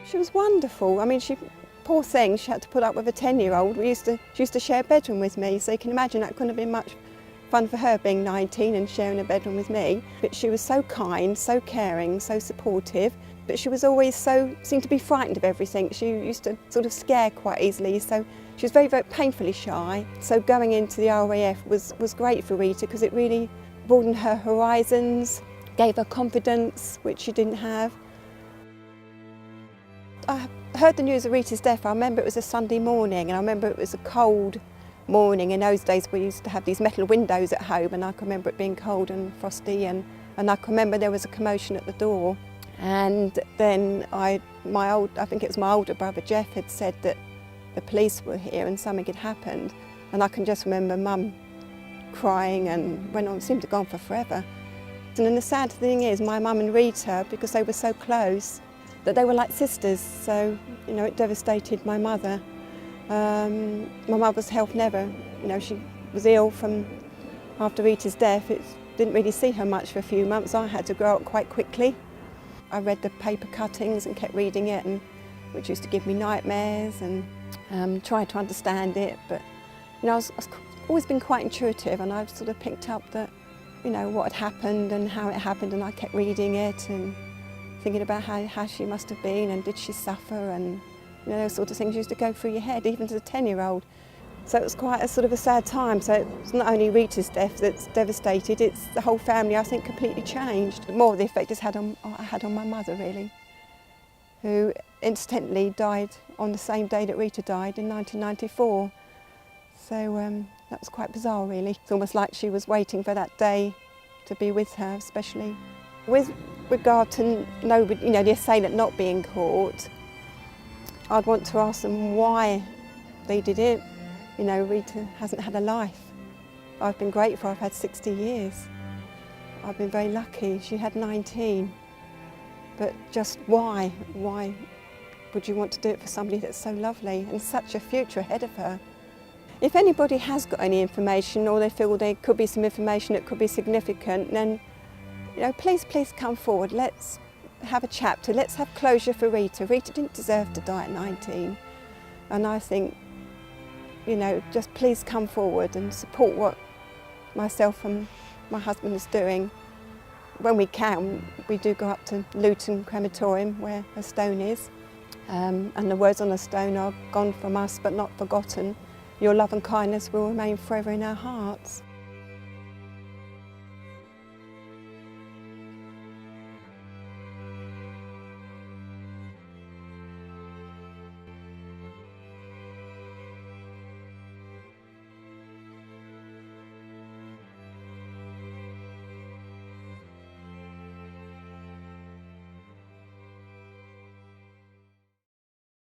She was wonderful. I mean, poor thing, she had to put up with a 10-year-old. She used to share a bedroom with me, so you can imagine that couldn't have been much fun for her being 19 and sharing a bedroom with me. But she was so kind, so caring, so supportive, but she was always seemed to be frightened of everything. She used to sort of scare quite easily, so she was very, very painfully shy. So going into the RAF was great for Rita because it really broadened her horizons, gave her confidence, which she didn't have. I heard the news of Rita's death. I remember it was a Sunday morning, and I remember it was a cold morning. In those days we used to have these metal windows at home, and I can remember it being cold and frosty, and I can remember there was a commotion at the door. And then I think it was my older brother Jeff had said that the police were here and something had happened, and I can just remember Mum crying and went on, seemed to go on for forever. And then the sad thing is my mum and Rita, because they were so close, that they were like sisters, so it devastated my mother. My mother's health never, she was ill from after Rita's death. It didn't really see her much for a few months. I had to grow up quite quickly. I read the paper cuttings and kept reading it, which used to give me nightmares, and tried to understand it. But I've always been quite intuitive, and I've sort of picked up that what had happened and how it happened, and I kept reading it and thinking about how she must have been, and did she suffer, and those sort of things used to go through your head, even as a 10-year-old. So it was quite a sort of a sad time. So it's not only Rita's death that's devastated, it's the whole family, I think, completely changed. More of the effect it's had on my mother, really, who incidentally died on the same day that Rita died in 1994. So that was quite bizarre, really. It's almost like she was waiting for that day to be with her, especially. With regard to nobody, the assailant not being caught, I'd want to ask them why they did it. Rita hasn't had a life. I've been grateful I've had 60 years. I've been very lucky. She had 19. But just why? Why would you want to do it for somebody that's so lovely and such a future ahead of her? If anybody has got any information, or they feel there could be some information that could be significant, then please come forward. Let's have a chapter. Let's have closure for Rita. Rita didn't deserve to die at 19. And I think, just please come forward and support what myself and my husband is doing. When we can, we do go up to Luton Crematorium, where her stone is. And the words on the stone are, "Gone from us but not forgotten. Your love and kindness will remain forever in our hearts."